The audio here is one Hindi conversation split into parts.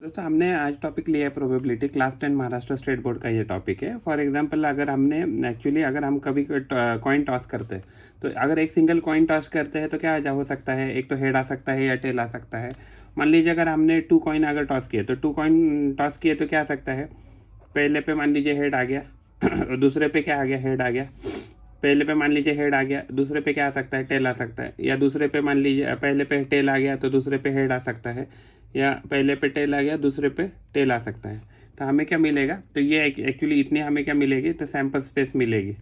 दोस्तों हमने आज टॉपिक लिया है probability. Class 10 Maharashtra state board का ये टॉपिक है। फॉर एग्जांपल अगर अगर हम कभी कॉइन टॉस करते हैं तो अगर एक सिंगल कॉइन टॉस करते हैं तो क्या हो सकता है, एक तो हेड आ सकता है या टेल आ सकता है। मान लीजिए अगर हमने 2 कॉइन अगर टॉस किए तो 2 कॉइन टॉस किए तो क्या आ सकता है, पहले पे मान लीजिए हेड आ गया और दूसरे पे क्या आ गया, हेड आ गया। पहले पे मान लीजिए हेड आ गया, दूसरे पे क्या आ सकता है, टेल आ सकता है। या दूसरे पे मान लीजिए पहले पे टेल आ गया तो दूसरे पे हेड आ सकता है, या पहले पे टेल आ गया दूसरे पे टेल आ सकता है। तो हमें क्या मिलेगा, तो ये एक्चुअली इतनी हमें क्या मिलेगी, तो सैम्पल स्पेस मिलेगी।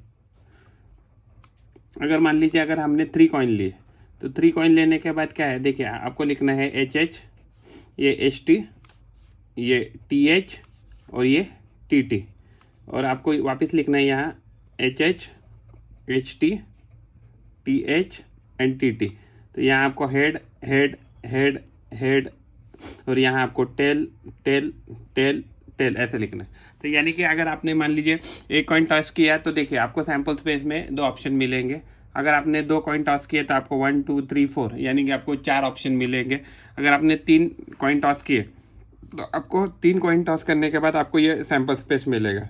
अगर मान लीजिए अगर हमने 3 कॉइन लिए तो 3 कॉइन लेने के बाद क्या है, देखिए आपको लिखना है HH, ये HT, ये TH और ये TT। और आपको वापस लिखना है यहाँ HH, HT, TH and TT। तो यहाँ आपको हेड हेड हेड हेड और यहाँ आपको टेल टेल टेल टेल ऐसे लिखना है। तो यानी कि अगर आपने मान लीजिए एक कॉइन टॉस किया तो देखिए आपको सैम्पल स्पेस में 2 ऑप्शन मिलेंगे। अगर आपने 2 कॉइन टॉस किए तो आपको 1 2 3 4 यानी कि आपको 4 ऑप्शन मिलेंगे। अगर आपने 3 कॉइन टॉस किए तो आपको 3 कॉइन टॉस करने के बाद आपको ये सैम्पल स्पेस मिलेगा।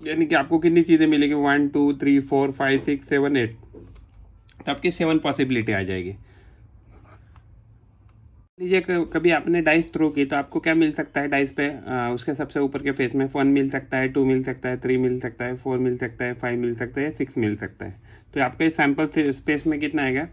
यानी कि आपको कितनी चीज़ें मिलेगी, 1 2 3 4 5 6 7 8, तो आपकी 7 पॉसिबिलिटी आ जाएगी। लीजिए कभी आपने डाइस थ्रो की तो आपको क्या मिल सकता है, डाइस पे उसके सबसे ऊपर के फेस में 1 मिल सकता है, 2 मिल सकता है, 3 मिल सकता है, 4 मिल सकता है, 5 मिल सकता है, 6 मिल सकता है। तो आपके सैम्पल स्पेस में कितना आएगा,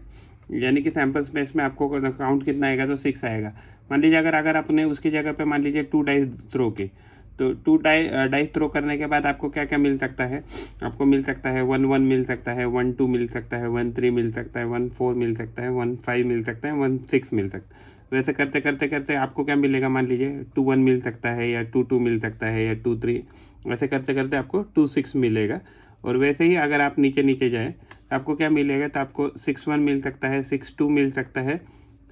यानी कि सैम्पल स्पेस में आपको काउंट कितना आएगा, तो 6 आएगा। मान लीजिए अगर आपने उसकी जगह पे मान लीजिए 2 डाइस थ्रो की तो 2 डाइस थ्रो करने के बाद आपको क्या क्या मिल सकता है, आपको मिल सकता है 1 1 मिल सकता है, 1 2 मिल सकता है, 1 3 मिल सकता है, 1 4 मिल सकता है, 1 5 मिल सकता है, 1 6 मिल सकता है। वैसे करते करते करते आपको क्या मिलेगा, मान लीजिए 2 1 मिल सकता है, या 2 2 मिल सकता है, या 2 3, वैसे करते करते आपको 2 6 मिलेगा। और वैसे ही अगर आप नीचे नीचे जाए तो आपको क्या मिलेगा, तो आपको 6 1 मिल सकता है, 6 2 मिल सकता है,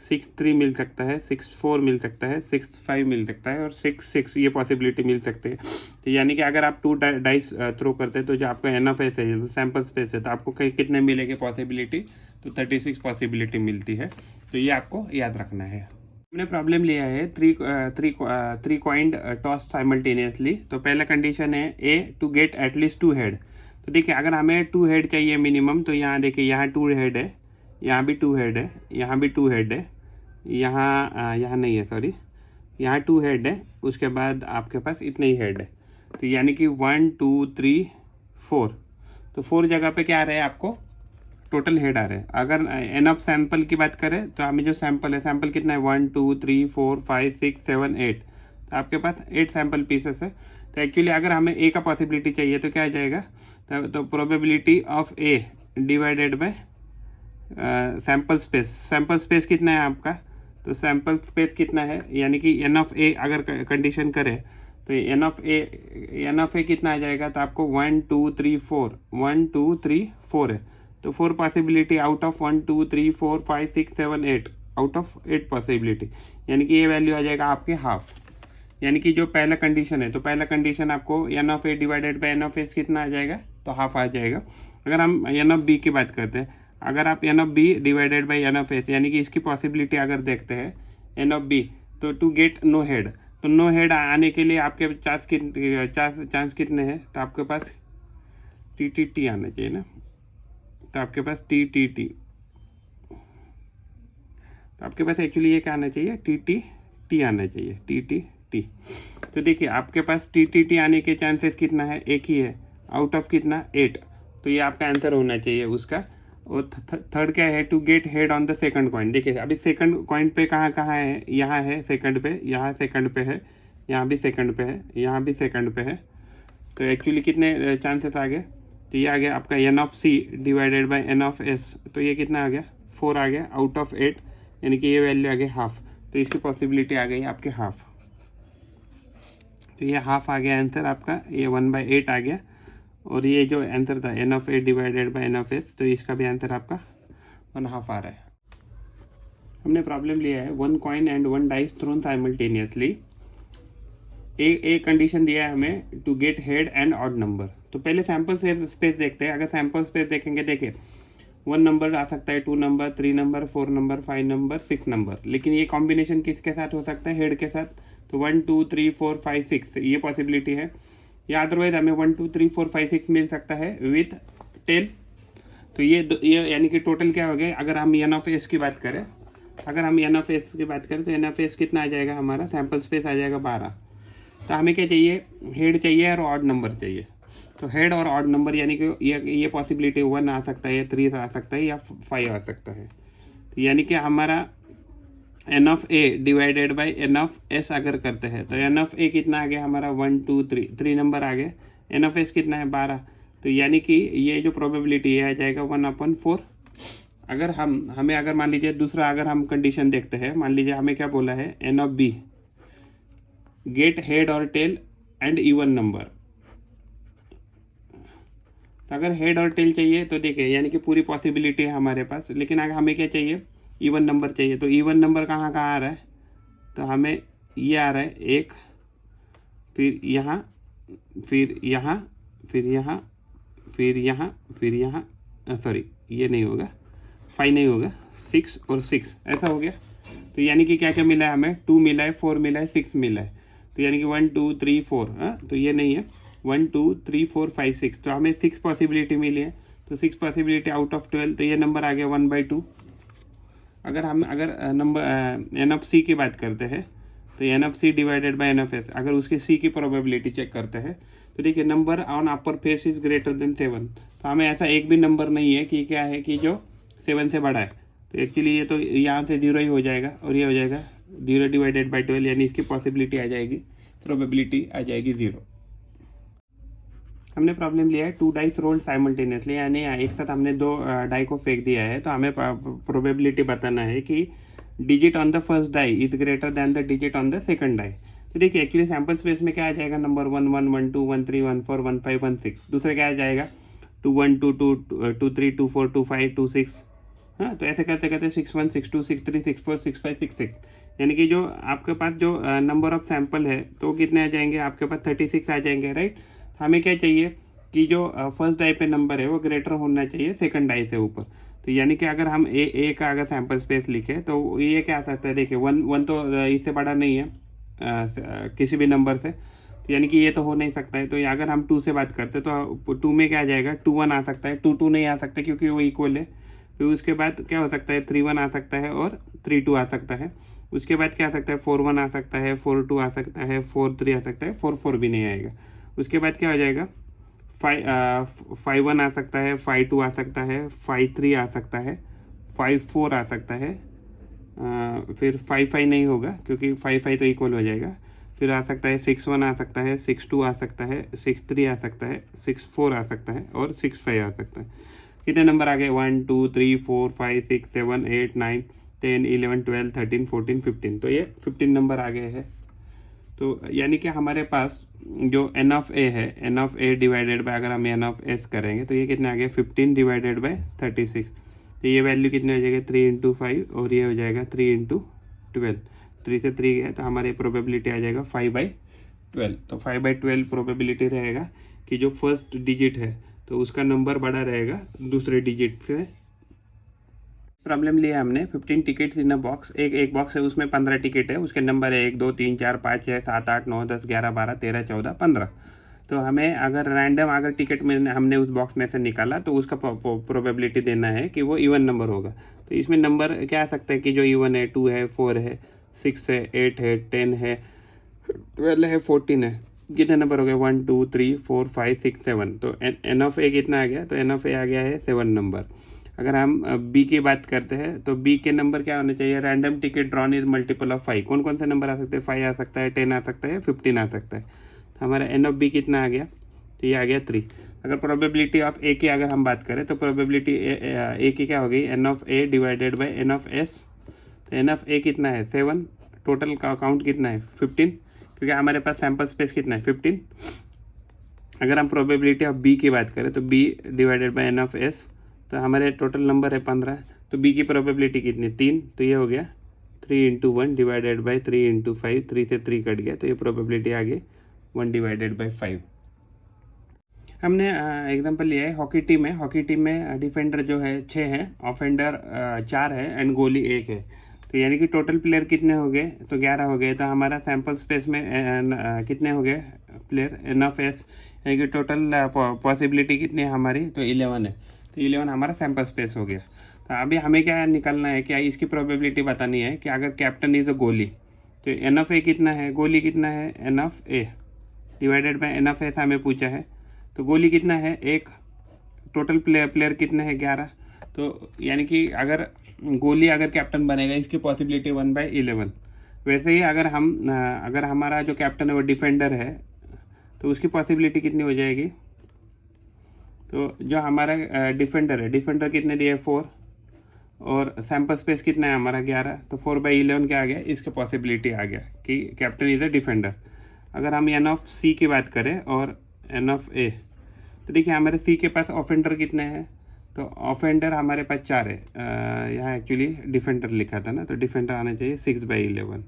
6 3 मिल सकता है, 6 4 मिल सकता है, 6 5 मिल सकता है और 6 6 ये पॉसिबिलिटी मिल सकते हैं। तो यानी कि अगर आप 2 डाइस थ्रो करते हैं तो जो आपका NFS है, सैम्पल स्पेस है, तो आपको कितने मिलेंगे पॉसिबिलिटी, तो 36 पॉसिबिलिटी मिलती है। तो ये आपको याद रखना है। हमने प्रॉब्लम लिया है 3 कॉइंड टॉस साइमल्टेनियसली। तो पहला कंडीशन है ए टू गेट एटलीस्ट 2 हेड। तो देखिए अगर हमें 2 हेड चाहिए मिनिमम, तो यहाँ देखिए यहाँ 2 हेड है, यहाँ भी 2 हेड है, यहाँ भी 2 हेड है, यहाँ नहीं है, सॉरी, यहाँ 2 हेड है, उसके बाद आपके पास इतने ही हेड है। तो यानी कि 1 2 3 4, तो 4 जगह पे क्या आ रहा है, आपको टोटल हेड आ रहे हैं। अगर एन ऑफ सैंपल की बात करें तो हमें जो सैंपल है, सैंपल कितना है, 1 2 3 4 5 6 7 8, तो आपके पास 8 सैंपल पीसेस है। तो एक्चुअली अगर हमें ए का पॉसिबिलिटी चाहिए तो क्या आ जाएगा, तो probability of A divided bye sample space कितना है आपका, तो सैंपल स्पेस कितना है, यानी कि एन ऑफ ए अगर कंडीशन करें तो एन ऑफ ए कितना आ जाएगा, तो आपको 1 2 3 4 1 2 3 4 है। तो 4 possibility out of 1 2 3 4 5 6 7 8, out of 8 possibility, यानी कि ये वैल्यू आ जाएगा आपके हाफ। यानी कि जो पहला कंडीशन है, तो पहला कंडीशन आपको N of A divided by N of S कितना आ जाएगा, तो हाफ आ जाएगा। अगर हम एन ऑफ बी की बात करते हैं, अगर आप N of B divided by N of S, यानी कि इसकी पॉसिबिलिटी अगर देखते हैं एन ऑफ बी, तो टू गेट नो हेड, तो नो हेड आने के लिए आपके चांस कितने हैं, तो आपके पास टी आना चाहिए ना, तो आपके पास टी, तो आपके पास एक्चुअली ये क्या आना चाहिए, टी आना चाहिए, टी। तो देखिए आपके पास टी आने के चांसेस कितना है, एक ही है, आउट ऑफ कितना, 8। तो ये आपका आंसर होना चाहिए उसका। और थर्ड क्या है, to get head on the second coin. देखिए अभी सेकंड कॉइन पे कहाँ कहाँ है, यहाँ है सेकंड पे, यहाँ सेकंड पे है, यहाँ भी सेकंड पे है, यहाँ भी सेकंड पे है। तो एक्चुअली कितने चांसेस आ गए, तो ये आ गया आपका N of C divided by N of S, तो ये कितना आ गया, 4 आ गया आउट ऑफ 8, यानी कि ये वैल्यू आ गई हाफ। तो इसकी पॉसिबिलिटी आ गई आपके हाफ, तो ये हाफ आ गया आंसर आपका, ये 1/8 आ गया। और ये जो आंसर था N of A divided by N of S, तो इसका भी आंसर आपका 1/2 आ रहा है। हमने प्रॉब्लम लिया है 1 coin and 1 dice thrown simultaneously. एक कंडीशन दिया है हमें to get head and odd number. तो पहले सैंपल स्पेस देखते हैं। अगर सैंपल स्पेस देखेंगे, देखिए 1 नंबर आ सकता है, 2 number, 3 number, 4 number, 5 number, 6 number, लेकिन ये कॉम्बिनेशन किसके साथ हो सकता है, हेड के साथ। तो 1 2 3 4 5 6 ये पॉसिबिलिटी है, या अदरवाइज हमें 1 2 3 4 5 6 मिल सकता है विथ टेल। तो ये यानी कि टोटल क्या हो गया, अगर हम एन ऑफ एस की बात करें, अगर हम एन ऑफ एस की बात करें तो एन ऑफ एस कितना आ जाएगा, हमारा सैम्पल स्पेस आ जाएगा 12। तो हमें क्या चाहिए, हेड चाहिए और ऑड नंबर चाहिए। तो हेड और ऑड नंबर यानी कि ये पॉसिबिलिटी 1 आ सकता है, या 3 आ सकता है, या 5 आ सकता है। तो यानी कि हमारा N of A divided by N of S अगर करते हैं तो एन ऑफ ए कितना आ गया हमारा 1 2 3 नंबर आ गए, एन ऑफ एस कितना है 12। तो यानी कि ये जो प्रोबेबिलिटी है आ जाएगा 1/4। अगर हमें अगर मान लीजिए दूसरा अगर हम कंडीशन देखते हैं, मान लीजिए हमें क्या बोला है, N of B get head और टेल एंड इवन नंबर। तो अगर हेड और टेल चाहिए तो देखिए यानी कि पूरी पॉसिबिलिटी है हमारे पास, लेकिन अगर हमें क्या चाहिए, इवन नंबर चाहिए। तो इवन नंबर कहाँ कहाँ आ रहा है, तो हमें ये आ रहा है 1, फिर यहाँ, फिर यहाँ, फिर यहाँ, फिर यहाँ, फिर यहाँ, सॉरी ये नहीं होगा, 5 नहीं होगा, 6 और 6 ऐसा हो गया। तो यानी कि क्या क्या मिला है हमें, 2 मिला है, 4 मिला है, 6 मिला है। तो यानी कि 1 2 3 4, तो ये नहीं है, 1 2 3 4 5 6। तो हमें 6 पॉसिबिलिटी मिली है। तो 6 पॉसिबिलिटी आउट ऑफ 12, तो ये नंबर आ गया 1/2। अगर नंबर एन ऑफ सी की बात करते हैं तो N of C divided by N of S, अगर उसके सी की प्रोबेबिलिटी चेक करते हैं तो देखिए number on upper face is greater than 7। तो हमें ऐसा एक भी नंबर नहीं है कि क्या है कि जो 7 से बड़ा है। तो एक्चुअली ये तो यहाँ से 0 ही हो जाएगा, और ये हो जाएगा 0 डिवाइडेड बाई 12, यानी इसकी पॉसिबिलिटी आ जाएगी, प्रोबेबिलिटी आ जाएगी 0। हमने प्रॉब्लम लिया है 2 डाइस रोल्ड साइमल्टेनियसली, यानी एक साथ हमने 2 डाई को फेंक दिया है। तो हमें प्रोबेबिलिटी बताना है कि digit on the first die is greater than the digit on the second die. तो देखिए एक्चुअली सैम्पल स्पेस में क्या आ जाएगा, नंबर 1 1 1 2 1 3 1 4 1 5 1 6। दूसरा क्या आ जाएगा, 2 1 2 2 2 3 2 4 2 5 2 6। हाँ, तो ऐसे करते करते 6 1 6 2 6 3 6 4 6 5 6 6, यानी कि जो आपके पास जो नंबर ऑफ सैंपल है तो कितने आ जाएंगे, आपके पास 36 आ जाएंगे, राइट। हमें क्या चाहिए कि जो फर्स्ट डाई पे नंबर है वो ग्रेटर होना चाहिए सेकंड डाई से ऊपर। तो यानी कि अगर हम ए का अगर सैंपल स्पेस लिखे तो ये क्या आ सकता है, देखिए 1 तो इससे बड़ा नहीं है किसी भी नंबर से, तो यानी कि ये तो हो नहीं सकता है। तो अगर हम 2 से बात करते तो 2 में क्या आ जाएगा, 2 1 आ सकता है, 2 2 नहीं आ सकता क्योंकि वो इक्वल है। फिर उसके बाद क्या हो सकता है, 3 1 आ सकता है और 3 2 आ सकता है। उसके बाद क्या आ सकता है, 4 1 आ सकता है, 4 2 आ सकता है, 4 3 आ सकता है, 4 4 भी नहीं आएगा। उसके बाद क्या हो जाएगा, 5 1 आ सकता है, 5 2 आ सकता है, 5 3 आ सकता है, 5 4 आ सकता है, फिर 5 5 नहीं होगा क्योंकि 5 5 तो इक्वल हो जाएगा। फिर आ सकता है 6 1 आ सकता है, 6 2 आ सकता है, 6 3 आ सकता है, 6 4 आ सकता है और 6 5 आ सकता है। कितने नंबर आ गए, 1 2 3 4 5 6 7 8 9 10 11 12 13 14 15। तो ये 15 नंबर आ गए हैं। तो यानी कि हमारे पास जो एन ऑफ ए है, N of A divided by अगर हम एन ऑफ एस करेंगे तो ये कितने आ गए, 15 डिवाइडेड बाय 36। तो ये वैल्यू कितने हो जाएगा, 3 × 5 और ये हो जाएगा 3 × 12। 3 से 3 है तो हमारी प्रोबेबिलिटी आ जाएगा 5/12। तो 5/12 प्रोबेबिलिटी रहेगा कि जो फर्स्ट डिजिट है तो उसका नंबर बड़ा रहेगा दूसरे डिजिट से। प्रॉब्लम लिया हमने 15 टिकट्स इन अ बॉक्स, एक बॉक्स है उसमें 15 टिकट है, उसके नंबर है 1 2 3 4 5 6 7 8 9 10 11 12 13 14 15। तो हमें अगर रैंडम अगर टिकट में हमने उस बॉक्स में से निकाला तो उसका प्रोबेबिलिटी देना है कि वो इवन नंबर होगा। तो इसमें नंबर क्या आ सकता है कि जो इवन है, 2 है, 4 है, 6 है, 8 है, 10 है, 12 है, 14 है। कितने नंबर हो गए, 1 2 3 4 5 6 7। तो एन ऑफ ए कितना आ गया, तो एन ऑफ ए आ गया है 7 नंबर। अगर हम बी की बात करते हैं तो बी के नंबर क्या होने चाहिए, random ticket drawn is multiple of 5। कौन कौन से नंबर आ सकते हैं, 5 आ सकता है, 10 आ सकता है, 15 आ सकता है। तो हमारा एन ऑफ बी कितना आ गया, तो ये आ गया 3। अगर प्रोबेबिलिटी ऑफ ए की अगर हम बात करें तो प्रोबेबिलिटी ए की क्या हो गई, N of A divided by N of S. तो एन ऑफ ए कितना है 7, टोटल का काउंट कितना है 15, क्योंकि हमारे पास सैम्पल स्पेस कितना है 15। अगर हम प्रोबेबिलिटी ऑफ बी की बात करें तो B divided by N of S, तो हमारे टोटल नंबर है 15। तो बी की प्रोबेबिलिटी कितनी, 3। तो ये हो गया 3 × 1 डिवाइडेड बाई 3 × 5, 3 से 3 कट गया, तो ये प्रोबेबिलिटी आ गई 1 डिवाइडेड बाई 5। हमने एग्जांपल लिया है हॉकी टीम है, हॉकी टीम में डिफेंडर जो है 6 है, ऑफेंडर 4 है एंड गोली 1 है। तो यानी कि टोटल प्लेयर कितने हो गए, तो 11 हो गए। तो हमारा सैम्पल स्पेस में कितने हो गए प्लेयर, एनएफ एस, यानी कि टोटल पॉसिबिलिटी कितनी है हमारी, तो 11 है। तो 11 हमारा सैम्पल स्पेस हो गया। तो अभी हमें क्या निकालना है, क्या इसकी प्रोबेबिलिटी बतानी है कि अगर कैप्टन इज अ गोली, तो एनएफ ए कितना है, गोली कितना है, एनएफ ए डिवाइडेड बाय एनएफ एस हमें पूछा है। तो गोली कितना है, एक, टोटल प्लेयर कितने हैं, 11। तो यानी कि अगर गोली अगर कैप्टन बनेगा, इसकी पॉसिबिलिटी 1/11। वैसे ही अगर हमारा जो कैप्टन है वो डिफेंडर है, तो उसकी पॉसिबिलिटी कितनी हो जाएगी। तो जो हमारा डिफेंडर है, डिफेंडर कितने दिए, 4, और सैम्पल स्पेस कितना है हमारा, 11। तो 4/11 क्या आ गया, इसके पॉसिबिलिटी आ गया कि कैप्टन इज अ डिफेंडर। अगर हम एन ऑफ सी की बात करें और एन ऑफ ए, तो देखिए हमारे सी के पास ऑफेंडर कितने हैं, तो ऑफेंडर हमारे पास 4 है। यहाँ एक्चुअली डिफेंडर लिखा था ना, तो डिफेंडर आना चाहिए 6/11।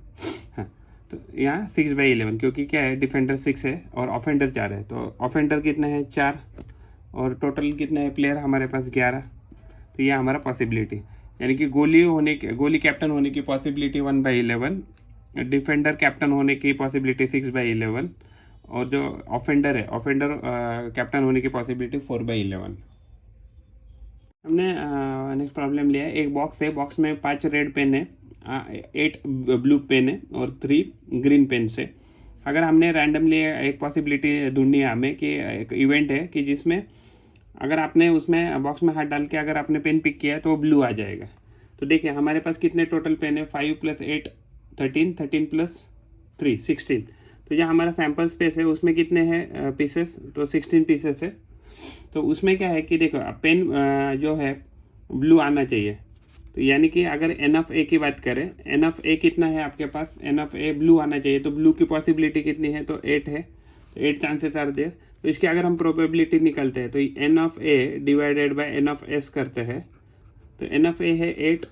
हाँ, तो यहाँ 6/11 क्योंकि क्या है, डिफेंडर 6 है और ऑफेंडर 4 है। तो ऑफेंडर कितने हैं, 4, और टोटल कितने हैं प्लेयर हमारे पास, 11। तो ये हमारा पॉसिबिलिटी, यानी कि गोली कैप्टन होने की पॉसिबिलिटी 1/11, डिफेंडर कैप्टन होने की पॉसिबिलिटी 6/11, और जो ऑफेंडर है, ऑफेंडर कैप्टन होने की पॉसिबिलिटी 4/11। हमने नेक्स्ट प्रॉब्लम लिया है, एक बॉक्स है, बॉक्स में 5 रेड पेन है, 8 ब्लू पेन है और 3 ग्रीन पेन से। अगर हमने रैंडमली एक पॉसिबिलिटी ढूंढनी है हमें कि एक इवेंट है कि जिसमें अगर आपने उसमें बॉक्स में हाथ डाल के अगर आपने पेन पिक किया है तो वो ब्लू आ जाएगा। तो देखिए हमारे पास कितने टोटल पेन है, 5 + 8 13, 13 + 3 16। तो जो हमारा सैम्पल स्पेस है उसमें कितने हैं पीसेस, तो 16 पीसेस है। तो उसमें क्या है कि देखो पेन जो है ब्लू आना चाहिए। तो यानी कि अगर एन ऑफ ए की बात करें, एन ऑफ ए कितना है आपके पास, एन ऑफ ए ब्लू आना चाहिए। तो ब्लू की पॉसिबिलिटी कितनी है, तो 8 है। तो 8 चांसेस आर देयर। तो इसकी अगर हम प्रोबेबिलिटी निकलते हैं तो N of A divided by N of S करते हैं। तो एन ऑफ ए है 8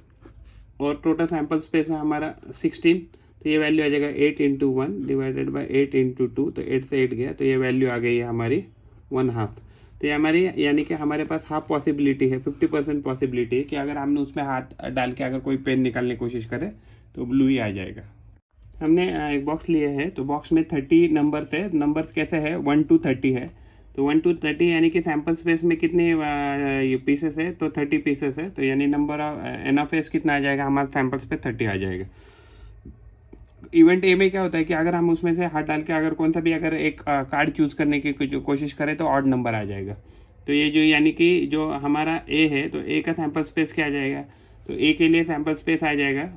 और टोटल सैम्पल स्पेस है हमारा 16। तो ये वैल्यू आ जाएगा 8 × 1 डिवाइडेड बाई 8 × 2। तो 8 से 8 गया, तो ये वैल्यू आ गई है हमारी 1/2। तो ये हमारी यानी कि हमारे पास हाफ पॉसिबिलिटी है, 50% पॉसिबिलिटी है कि अगर हमने उसमें हाथ डाल के अगर कोई पेन निकालने की कोशिश करे तो ब्लू ही आ जाएगा। हमने एक बॉक्स लिए है, तो बॉक्स में 30 नंबर्स है। नंबर्स कैसे है, 1 to 30 है। तो 1 to 30 यानी कि सैम्पल स्पेस में कितने पीसेस है, तो 30 पीसेस है। तो यानी number of N of S कितना आ जाएगा, हमारे सैम्पल्स पे 30 आ जाएगा। इवेंट ए में क्या होता है कि अगर हम उसमें से हाथ डाल के अगर कौन सा भी अगर एक कार्ड चूज़ करने की कोशिश करें तो ऑड नंबर आ जाएगा। तो ये जो यानी कि जो हमारा ए है, तो ए का सैम्पल स्पेस क्या आ जाएगा, तो ए के लिए सैम्पल स्पेस आ जाएगा,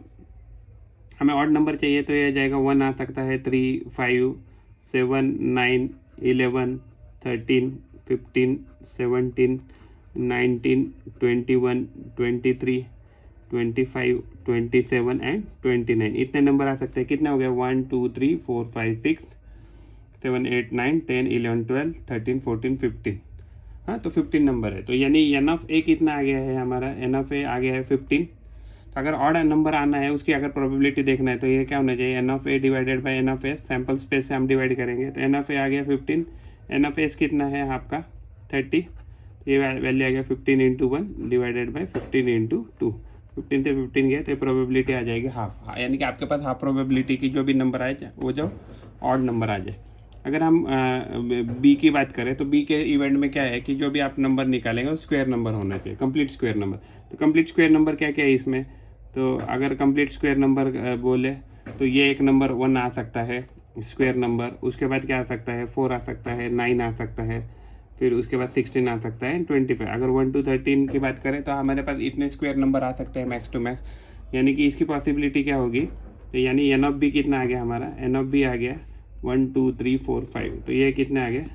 हमें ऑड नंबर चाहिए तो ये आ जाएगा 1 आ सकता है, 3, 5, 7, 9, 11, 13, 15, 17, 19, 21, 23, 25, 27 एंड 29। इतने नंबर आ सकते हैं। कितने हो गए, 1 2 3 4 5 6 7 8 9 10 11 12 13 14 15। हाँ, तो 15 नंबर है। तो यानी एन ऑफ ए कितना आ गया है हमारा, एन ऑफ ए आ गया है 15। तो अगर ऑड नंबर आना है, उसकी अगर प्रोबेबिलिटी देखना है तो ये क्या होना चाहिए, N of A divided by N of S. Sample space से हम डिवाइड करेंगे, तो एन ऑफ ए आ गया 15, एन ऑफ एस कितना है आपका 30। तो ये वैल्यू आ गया 15 × 1 डिवाइडेड बाई 15 × 2। 15 से 15 गया तो ये प्रोबेबिलिटी आ जाएगी हाफ, यानी कि आपके पास हाफ प्रोबेबिलिटी की जो भी नंबर आए वो जो ऑड नंबर आ जाए। अगर हम बी की बात करें तो बी के इवेंट में क्या है कि जो भी आप नंबर निकालेंगे वो स्क्वायर नंबर होना चाहिए, कंप्लीट स्क्वायर नंबर। तो कंप्लीट स्क्वायर नंबर क्या क्या है इसमें, तो अगर कंप्लीट स्क्वायर नंबर बोले तो ये एक नंबर 1 आ सकता है स्क्वायर नंबर। उसके बाद क्या आ सकता है, 4 आ सकता है, 9 आ सकता है, फिर उसके बाद 16 आ सकता है, 25। अगर 1 to 13 की बात करें तो हमारे पास इतने स्क्वायर नंबर आ सकते हैं मैक्स टू मैक्स। यानी कि इसकी पॉसिबिलिटी क्या होगी, तो यानी एन ऑफ बी कितना आ गया हमारा, एन ऑफ बी आ गया 1 2 3 4 5। तो ये कितने आ गए,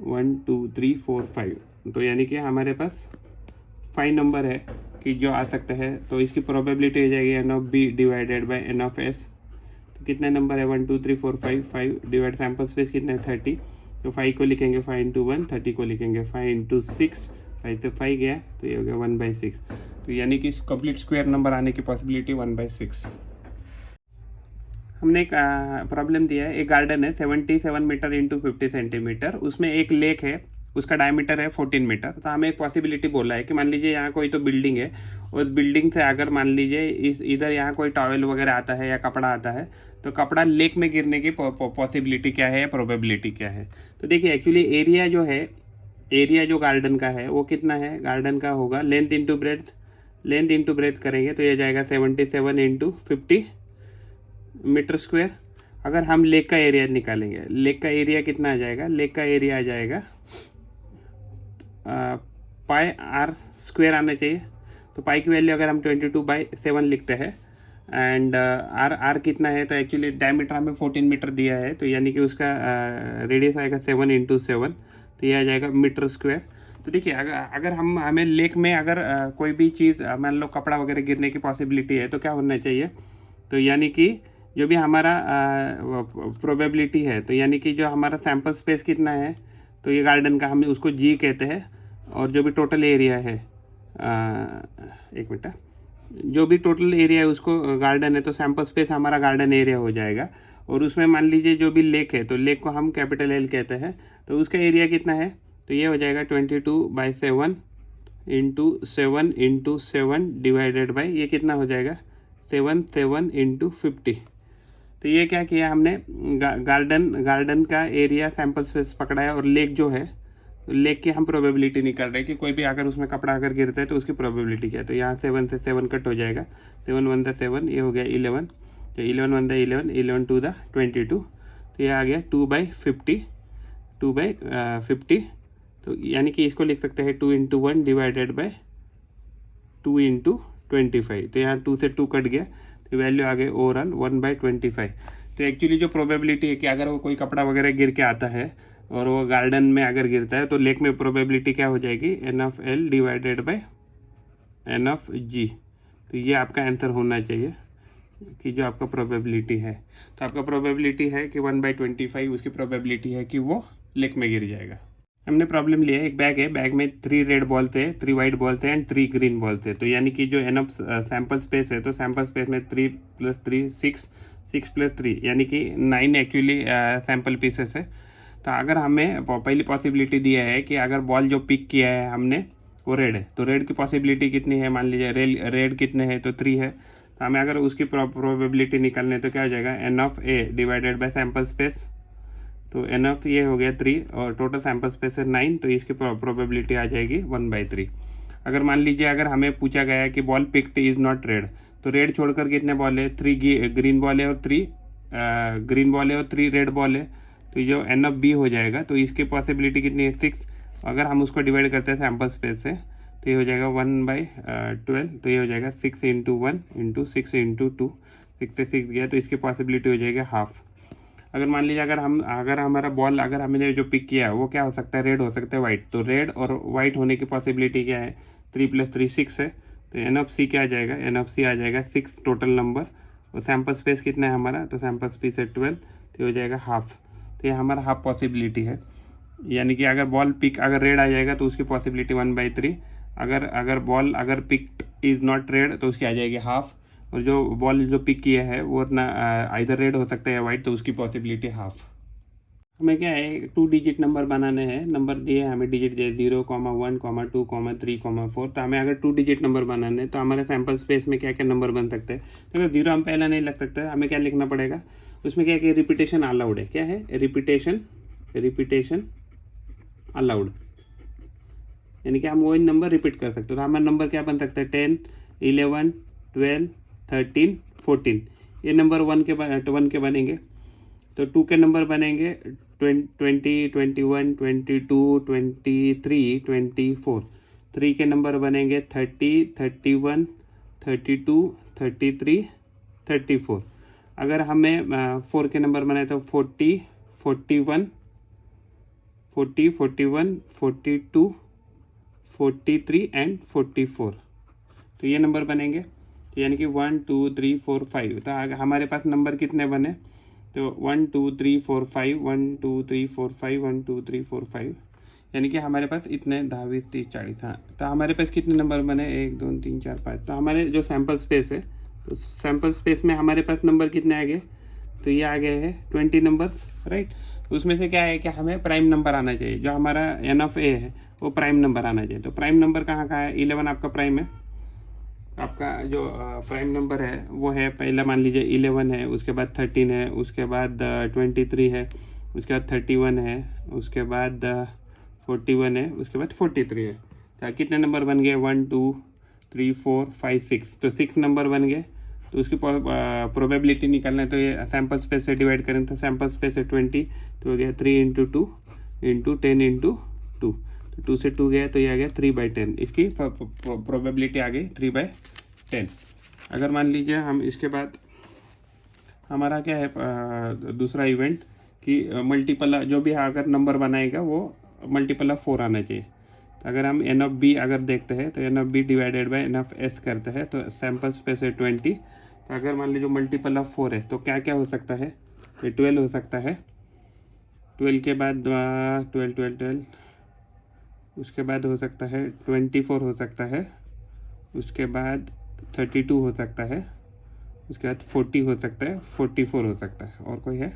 1 2 3 4 5। तो यानी कि हमारे पास 5 नंबर है कि जो आ सकते हैं। तो इसकी प्रोबेबिलिटी हो जाएगी N of B divided by N of S. तो कितने नंबर है, 1 2 3 4 5, 5 डिवाइड सैम्पल स्पेस कितने 30। तो 5 को लिखेंगे 5 × 1, 30 को लिखेंगे 5 × 6, 5 से 5 गया तो ये हो गया 1/6। तो यानी कि कंप्लीट स्क्वायर नंबर आने की पॉसिबिलिटी 1/6। हमने एक प्रॉब्लम दिया है, एक गार्डन है 77 मीटर × 50 सेंटीमीटर, उसमें एक लेक है उसका डायमीटर है 14 मीटर। तो हमें एक पॉसिबिलिटी बोला है कि मान लीजिए यहाँ कोई तो बिल्डिंग है, उस बिल्डिंग से अगर मान लीजिए इधर यहाँ कोई टॉवेल वगैरह आता है या कपड़ा आता है, तो कपड़ा लेक में गिरने की पॉसिबिलिटी क्या है या प्रोबेबिलिटी क्या है। तो देखिए एक्चुअली एरिया जो है, एरिया जो गार्डन का है वो कितना है, गार्डन का होगा length into breadth, length into breadth करेंगे तो ये जाएगा 77 इंटू 50 मीटर स्क्वायर। अगर हम लेक का एरिया निकालेंगे, लेक का एरिया कितना आ जाएगा, लेक का एरिया आ जाएगा पाई आर स्क्वायर आना चाहिए। तो पाई की वैल्यू अगर हम 22/7 लिखते हैं एंड आर कितना है, तो एक्चुअली डायमीटर हमें 14 मीटर दिया है, तो यानी कि उसका रेडियस आएगा 7 इंटू 7, तो ये आ जाएगा मीटर स्क्वायर। तो देखिए अगर हमें लेक में अगर कोई भी चीज़ मान लो कपड़ा वगैरह गिरने की पॉसिबिलिटी है तो क्या होना चाहिए, तो यानी कि जो भी हमारा प्रोबेबिलिटी है, तो यानी कि जो हमारा सैम्पल स्पेस कितना है, तो ये गार्डन का हम उसको जी कहते हैं, और जो भी टोटल एरिया है एक मिनट, जो भी टोटल एरिया है उसको गार्डन है, तो सैम्पल स्पेस हमारा गार्डन एरिया हो जाएगा। और उसमें मान लीजिए जो भी लेक है, तो लेक को हम कैपिटल एल कहते हैं, तो उसका एरिया कितना है, तो ये हो जाएगा 22/7 इंटू 7 डिवाइडेड बाई ये कितना हो जाएगा 7 इंटू 50। तो ये क्या किया हमने, गार्डन का एरिया सैम्पल स्पेस पकड़ा है, और लेक जो है, लेक की हम प्रोबेबिलिटी निकाल रहे हैं कि कोई भी अगर उसमें कपड़ा अगर गिरता है तो उसकी प्रोबेबिलिटी क्या है। तो यहाँ 7 से 7 कट हो जाएगा, 7 1 7, ये हो गया 11, तो 11 1 11, 11 2 22, तो ये आ गया 2/50, 2/50। तो यानी कि इसको लिख सकते हैं 2 इंटू 1 डिवाइडेड बाई 2 इंटू 25। तो यहाँ 2 से 2 कट गया, तो वैल्यू आ गई ओवरऑल 1/25। तो एक्चुअली जो प्रोबेबिलिटी है कि अगर वो कोई कपड़ा वगैरह गिर के आता है और वो गार्डन में अगर गिरता है, तो लेक में प्रोबेबिलिटी क्या हो जाएगी, n/L डिवाइडेड बाई n/G। तो ये आपका आंसर होना चाहिए कि जो आपका प्रोबेबिलिटी है, तो आपका प्रोबेबिलिटी है कि 1/25 उसकी प्रोबेबिलिटी है कि वो लेक में गिर जाएगा। हमने प्रॉब्लम लिया है, एक बैग है, बैग में 3 रेड बॉल थे, 3 वाइट बॉल थे एंड 3 ग्रीन बॉल थे। तो यानी कि जो एनफ सैम्पल स्पेस है, तो सैम्पल स्पेस में 3 + 3 6, 6 + 3 यानी कि 9 एक्चुअली सैम्पल पीसेस है। तो अगर हमें पहली पॉसिबिलिटी दिया है कि अगर बॉल जो पिक किया है हमने वो रेड है, तो रेड की पॉसिबिलिटी कितनी है, मान लीजिए रेड कितने हैं, तो 3 है। तो हमें अगर उसकी प्रोबेबिलिटी निकालने तो क्या हो जाएगा, n/A divided by sample space. तो n/A ये हो गया 3 और टोटल सैम्पल स्पेस है 9, तो इसकी प्रोबेबिलिटी आ जाएगी 1/3। अगर मान लीजिए अगर हमें पूछा गया है कि ball picked is not red, तो रेड छोड़कर कितने बॉल है, 3 ग्रीन बॉल है और 3 ग्रीन बॉल है और 3 रेड बॉल है। तो जो n/B हो जाएगा, तो इसकी पॉसिबिलिटी कितनी है, 6। अगर हम उसको डिवाइड करते हैं सैम्पल स्पेस से, तो ये हो जाएगा 1/12। तो ये हो जाएगा 6 इंटू 1 इंटू 6 इंटू 2, 6 से 6 गया, तो इसकी पॉसिबिलिटी हो जाएगी हाफ। अगर मान लीजिए अगर हमारा बॉल अगर हमने जो पिक किया है वो क्या हो सकता है, रेड हो सकता है, वाइट। तो रेड और वाइट होने की पॉसिबिलिटी क्या है, 3 + 3 6 है। तो n/C क्या आ जाएगा, n/C आ जाएगा 6 टोटल नंबर, और सैम्पल स्पेस कितना है हमारा, तो सैम्पल स्पेस है 12, तो हो जाएगा हाफ। तो ये हमारा हाफ पॉसिबिलिटी है, यानी कि अगर बॉल पिक अगर रेड आ जाएगा तो उसकी पॉसिबिलिटी 1/3। अगर बॉल अगर पिक इज़ नॉट रेड तो उसकी आ जाएगी हाफ, और जो बॉल जो पिक किया है वो ना इधर रेड हो सकता है या वाइट, तो उसकी पॉसिबिलिटी हाफ। हमें क्या है, 2 डिजिट नंबर बनाने हैं, नंबर दिए हमें डिजिट दिए 0, 1, 2, 3, 4। तो हमें अगर 2 डिजिट नंबर बनाने हैं तो हमारे सैम्पल स्पेस में क्या क्या नंबर बन सकते हैं। तो अगर 0 हम पहला नहीं लग सकते, हमें क्या लिखना पड़ेगा, उसमें क्या है, रिपीटेशन अलाउड है। क्या है, रिपीटेशन अलाउड, यानी कि हम वही नंबर रिपीट कर सकते हैं। तो हमारा नंबर क्या बन सकता है, 10, 11, 12, 13, 14। ये नंबर 1 के बनेंगे। तो 2 के नंबर बनेंगे 20, 21, 22, 23, 24। 3 के नंबर बनेंगे 30, 31, 32, 33, 34। अगर हमें 4 के नंबर बनाए तो 40, 41, 42, 43 एंड 44। तो ये नंबर बनेंगे। तो यानी कि 1, 2, 3, 4, 5। तो हमारे पास नंबर कितने बने, तो 1, 2, 3, 4, 5, 1, 2, 3, 4, 5, 1, 2, 3, 4, 5, यानी कि हमारे पास इतने 10, 20, 30, 40। हाँ, तो हमारे पास कितने नंबर बने, 1, 2, 3, 4, 5। तो हमारे जो सैम्पल स्पेस है, तो सैम्पल स्पेस में हमारे पास नंबर कितने आ गए, तो ये आ गए हैं 20 नंबर्स, राइट। उसमें से क्या है कि हमें प्राइम नंबर आना चाहिए, जो हमारा एन ऑफ ए है वो प्राइम नंबर आना चाहिए। तो प्राइम नंबर कहाँ कहाँ है? 11 आपका प्राइम है। आपका जो प्राइम नंबर है वो है, पहला मान लीजिए 11 है, उसके बाद 13 है, उसके बाद 23 है, उसके बाद 31 है, उसके बाद 41 है, उसके बाद 43 है। तो कितने नंबर बन गए? 1 2 3 4 5 6। तो 6 नंबर बन गए। तो उसकी प्रोबेबिलिटी निकालना है, तो ये सैम्पल स्पेस से डिवाइड करें तो सैम्पल स्पेस है 20, तो हो गया 3 × 2 × 10 × 2। तो 2 से 2 गया तो ये आ गया 3/10। इसकी प्रोबेबिलिटी आ गई 3/10। अगर मान लीजिए हम इसके बाद हमारा क्या है दूसरा इवेंट कि मल्टीपल जो भी अगर नंबर बनाएगा वो मल्टीपल ऑफ 4 आना चाहिए। तो अगर हम एन ऑफ बी अगर देखते हैं तो N of B divided by N of S करते हैं तो सैम्पल स्पेस है 20। तो अगर मान लीजिए मल्टीपल ऑफ 4 है तो क्या क्या हो सकता है? तो 12 हो सकता है, 12 के बाद 12, उसके बाद हो सकता है 24 हो सकता है, उसके बाद 32 हो सकता है, उसके बाद 40 हो सकता है, 44 हो सकता है, और कोई है?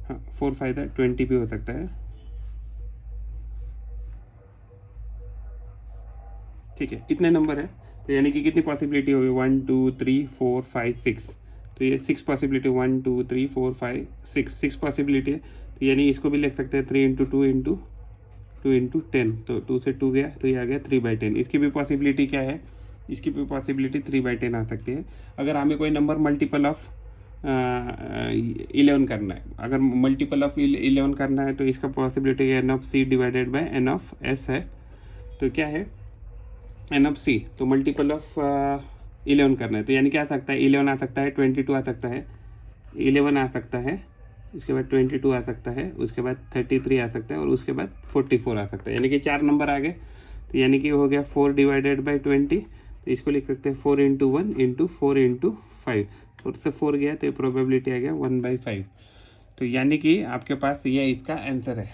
हाँ 4 फायदा 20 भी हो सकता है। ठीक है, इतने नंबर है। तो यानी कि कितनी पॉसिबिलिटी होगी? 1 2 3 4 5 6। तो ये 6 पॉसिबिलिटी, 1 2 3 4 5 6 पॉसिबिलिटी है। तो यानी इसको भी लिख सकते हैं 3 × 2 × 2 × 10। तो 2 से 2 गया तो ये आ गया 3/10। इसकी भी पॉसिबिलिटी क्या है? इसकी भी पॉसिबिलिटी 3/10 आ सकती है। अगर हमें कोई नंबर मल्टीपल ऑफ 11 करना है, अगर मल्टीपल ऑफ 11 करना है तो इसका possibility N of C divided by N of S है। तो क्या है? एन ऑफ सी, तो मल्टीपल ऑफ 11 करना है। तो यानी क्या आ सकता है? 11 आ सकता है, 22 आ सकता है, 11 आ सकता है, उसके बाद 22 आ सकता है, उसके बाद 33 आ सकता है, और उसके बाद 44 आ सकता है। यानी कि 4 नंबर आ गए। तो यानी कि हो गया 4 डिवाइडेड बाई 20। तो इसको लिख सकते हैं 4 × 1 × 4 × 5। 4 से 4 गया तो ये प्रोबेबिलिटी आ गया 1/5। तो यानी कि आपके पास ये इसका आंसर है।